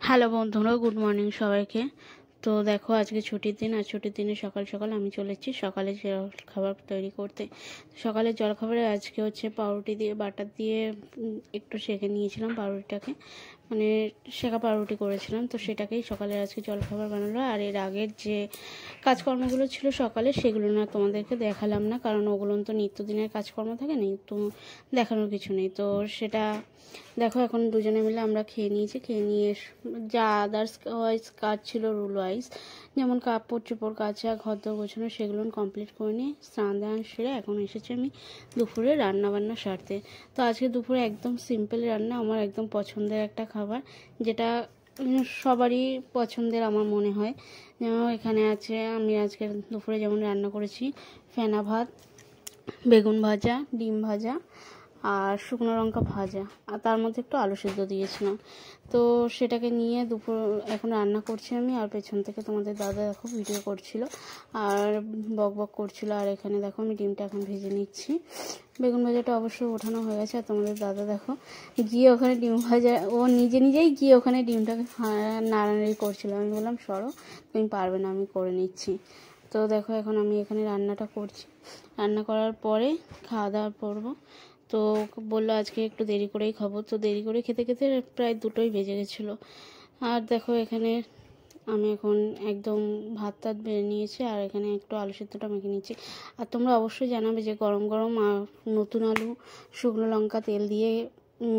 Hello বন্ধুরা, good morning সবাইকে। তো দেখো, আজকে ছুটির দিন, আর ছুটির দিনে সকাল সকাল আমি চলেছি সকালে জলখাবার তৈরি করতে। সকালের জলখাবারে আজকে হচ্ছে পাউরুটি দিয়ে বাটার দিয়ে একটু সেঁকে নিয়েছিলাম পাউরুটিটাকে, মানে সেঁকা পাউরুটি করেছিলাম। তো সেটাকেই সকালে আজকে জলখাবার বানালো। আর এর আগের যে কাজকর্মগুলো ছিল সকালে, সেগুলো না তোমাদেরকে দেখালাম না, কারণ ওগুলো তো নিত্যদিনের কাজকর্ম থাকে, নেই তো দেখানোর কিছু নেই। তো সেটা দেখো, এখন দুজনে মিলে আমরা খেয়ে নিয়েছি। খেয়ে নিয়ে যা আদার্স ওয়াইজ কাজ ছিল, রুল ওয়াইজ, যেমন কাপড় চোপড় কাচা, ঘর দর গোছানো, সেগুলো কমপ্লিট করে নিয়ে স্নান দান সেরে এখন এসেছি আমি দুপুরে রান্নাবান্না সারতে। তো আজকে দুপুরে একদম সিম্পল রান্না, আমার একদম পছন্দের একটা খাবার, যেটা সবারই পছন্দের আমার মনে হয়। যেমন এখানে আছে, আমি আজকে দুপুরে যেমন রান্না করেছি ফেনা ভাত, বেগুন ভাজা, ডিম ভাজা আর শুকনো লঙ্কা ভাজা, আর তার মধ্যে একটু আলু সেদ্ধ দিয়েছিলাম। তো সেটাকে নিয়ে দুপুর এখন রান্না করছি আমি, আর পেছন থেকে তোমাদের দাদা দেখো ভিডিও করছিল আর বক বক করছিল। আর এখানে দেখো আমি ডিমটা এখন ভেজে নিচ্ছি। বেগুন ভাজাটা অবশ্য ওঠানো হয়ে গেছে, আর তোমাদের দাদা দেখো গিয়ে ওখানে ডিম ভাজা, ও নিজেই গিয়ে ওখানে ডিমটাকে নাড়ানাড়ি করছিল। আমি বললাম সরো, তুমি পারবে না, আমি করে নিচ্ছি। তো দেখো, এখন আমি এখানে রান্নাটা করছি। রান্না করার পরে খাওয়া দাওয়া করবো। তো বললো আজকে একটু দেরি করেই খাবো। তো দেরি করে খেতে খেতে প্রায় 2টোই বেজে গেছিলো। আর দেখো, এখানে আমি এখন একদম ভাত টাত বেড়ে নিয়েছি, আর এখানে একটু আলু সেদ্ধটা মেখে নিচ্ছি। আর তোমরা অবশ্যই জানাবে যে গরম গরম নতুন আলু শুকনো লঙ্কা তেল দিয়ে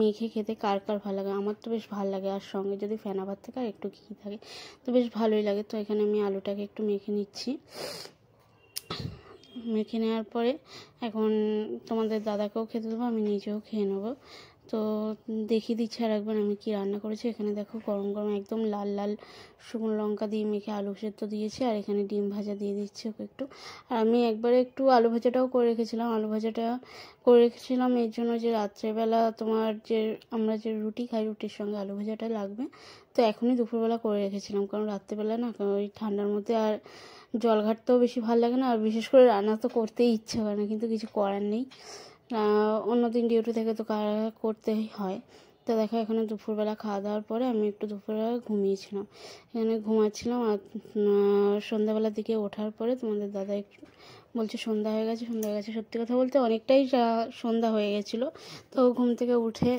মেখে খেতে কার কার ভালো লাগে। আমার তো বেশ ভালো লাগে, আর সঙ্গে যদি ফেনা ভাত থাকে আর একটু ঘি থাকে তো বেশ ভালোই লাগে। তো এখানে আমি আলুটাকে একটু মেখে নিচ্ছি। মেখে নেওয়ার পরে এখন তোমাদের দাদাকেও খেতে দেবো, আমি নিজেও খেয়ে নেবো। তো দেখিয়ে দিচ্ছি আর একবার আমি কি রান্না করেছি। এখানে দেখো গরম গরম একদম লাল লাল শুকনো লঙ্কা দিয়ে মেখে আলু সেদ্ধ দিয়েছি, আর এখানে ডিম ভাজা দিয়ে দিচ্ছি ওকে একটু। আর আমি একবারে একটু আলু ভাজাটাও করে রেখেছিলাম। আলু ভাজাটা করে রেখেছিলাম এর জন্য যে রাত্রেবেলা তোমার যে আমরা যে রুটি খাই, রুটির সঙ্গে আলু ভাজাটা লাগবে। তো এখনই দুপুরবেলা করে রেখেছিলাম, কারণ রাত্রেবেলা না ওই ঠান্ডার মধ্যে আর জল ঘাটতেও বেশি ভালো লাগে না, আর বিশেষ করে রান্না তো করতেই ইচ্ছে করে না, কিন্তু কিছু করার নেই। অন্যদিন ডিউটি থেকে তো করতেই হয়। তো দেখো, এখানে দুপুরবেলা খাওয়া দাওয়ার পরে আমি একটু দুপুরবেলা ঘুমিয়েছিলাম, এখানে ঘুমাচ্ছিলাম। আর সন্ধ্যাবেলার দিকে ওঠার পরে তোমাদের দাদা একটু বলছে সন্ধ্যা হয়ে গেছে, সন্ধ্যা হয়ে গেছে। সত্যি কথা বলতে অনেকটাই সন্ধ্যা হয়ে গেছিলো। তো ঘুম থেকে উঠে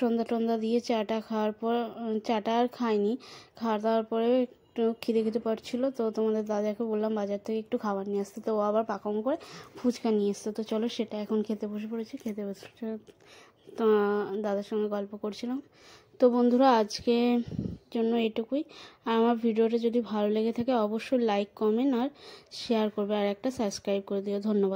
সন্ধ্যা টন্ধ্যা দিয়ে চাটা খাওয়ার পর, চাটা আর খাইনি, খাওয়া দাওয়ার পরে একটু খিদে পাচ্ছিলো। তো তোমাদের দাদাকে বললাম বাজার থেকে একটু খাবার নিয়ে আসতে। তো ও আবার পাকাম করে ফুচকা নিয়ে এসছে। তো চলো সেটা এখন খেতে বসে পড়েছি। খেতে বসে তো দাদার সঙ্গে গল্প করছিলাম। তো বন্ধুরা, আজকে জন্য এটুকুই। আর আমার ভিডিওটা যদি ভালো লেগে থাকে অবশ্যই লাইক, কমেন্ট আর শেয়ার করবে, আর একটা সাবস্ক্রাইব করে দিও। ধন্যবাদ।